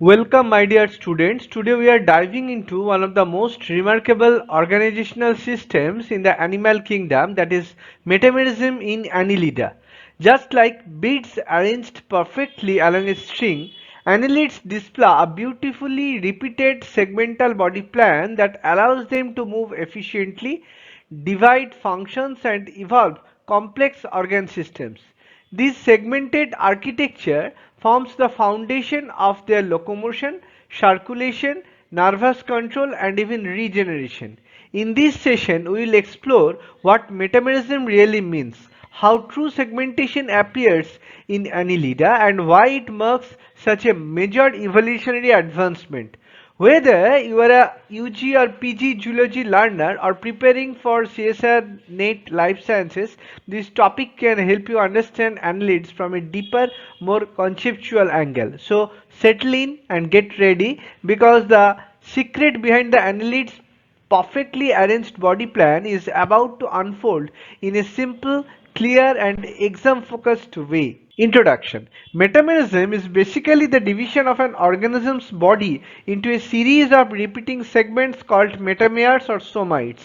Welcome, my dear students. Today we are diving into one of the most remarkable organizational systems in the animal kingdom, that is metamerism in Annelida. Just like beads arranged perfectly along a string, annelids display a beautifully repeated segmental body plan that allows them to move efficiently, divide functions and evolve complex organ systems. This segmented architecture forms the foundation of their locomotion, circulation, nervous control and even regeneration. In this session, we will explore what metamerism really means, how true segmentation appears in Annelida and why it marks such a major evolutionary advancement. Whether you are a UG or PG Zoology learner or preparing for CSIR-NET Life Sciences, this topic can help you understand annelids from a deeper, more conceptual angle. So settle in and get ready, because the secret behind the annelids perfectly arranged body plan is about to unfold in a simple, clear and exam focused way. Introduction. Metamerism is basically the division of an organism's body into a series of repeating segments called metameres or somites.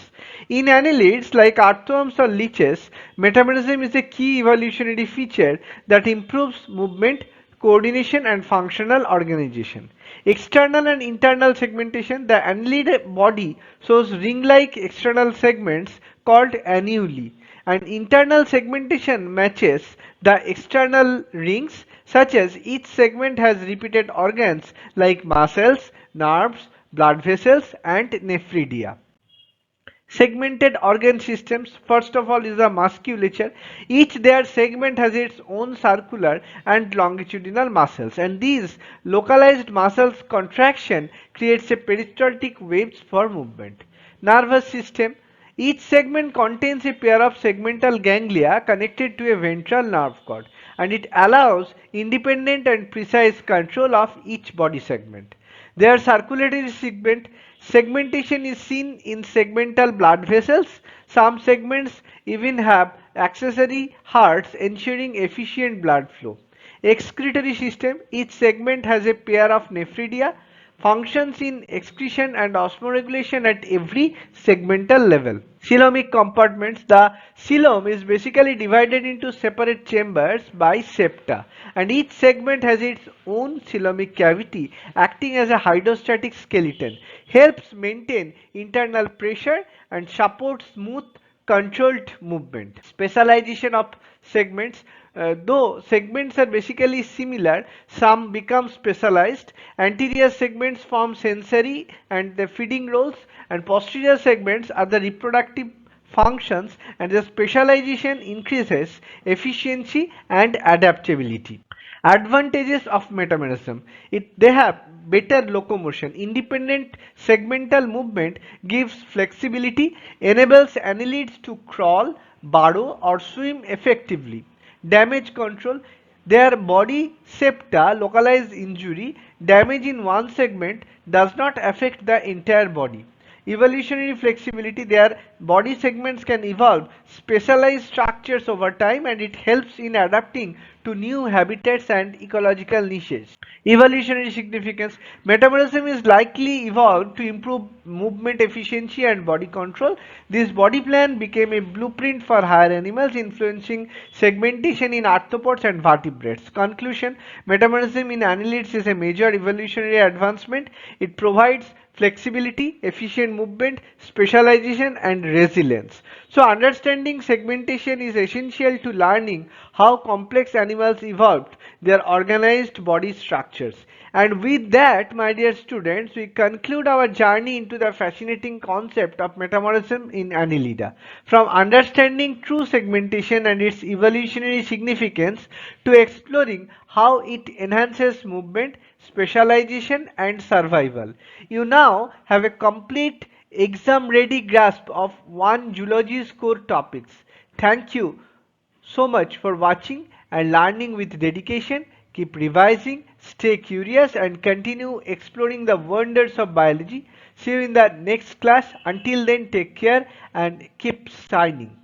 In annelids like earthworms or leeches, metamerism is a key evolutionary feature that improves movement, coordination and functional organization. External and internal segmentation. The annelid body shows ring-like external segments called annuli, and internal segmentation matches the external rings, such as each segment has repeated organs like muscles, nerves, blood vessels and nephridia. Segmented organ systems, first of all, is the musculature. Each their segment has its own circular and longitudinal muscles, and these localized muscles contraction creates a peristaltic waves for movement. Nervous system. Each segment contains a pair of segmental ganglia connected to a ventral nerve cord, and it allows independent and precise control of each body segment. Their circulatory segmentation is seen in segmental blood vessels. Some segments even have accessory hearts ensuring efficient blood flow. Excretory system. Each segment has a pair of nephridia, functions in excretion and osmoregulation at every segmental level. Coelomic compartments. The coelom is basically divided into separate chambers by septa, and each segment has its own coelomic cavity acting as a hydrostatic skeleton, helps maintain internal pressure and supports smooth controlled movement. Specialization of segments. Though segments are basically similar, some become specialized. Anterior segments form sensory and the feeding roles, and posterior segments are the reproductive functions, and the specialization increases efficiency and adaptability. Advantages of metamerism. They have better locomotion. Independent segmental movement gives flexibility, enables annelids to crawl, burrow or swim effectively. Damage control. Their body septa localize injury. Damage in one segment does not affect the entire body. Evolutionary flexibility. Their body segments can evolve specialized structures over time, and it helps in adapting to new habitats and ecological niches. Evolutionary significance. Metabolism is likely evolved to improve movement efficiency and body control. This body plan became a blueprint for higher animals, influencing segmentation in arthropods and vertebrates. Conclusion. Metabolism in annelids is a major evolutionary advancement. It provides flexibility, efficient movement, specialization and resilience. So understanding segmentation is essential to learning how complex animals evolved their organized body structures. And with that, my dear students, we conclude our journey into the fascinating concept of metamerism in Annelida. From understanding true segmentation and its evolutionary significance to exploring how it enhances movement, specialization and survival. You now have a complete exam ready grasp of one zoology's core topics. Thank you so much for watching and learning with dedication. Keep revising, stay curious and continue exploring the wonders of biology. See you in the next class. Until then, take care and keep shining.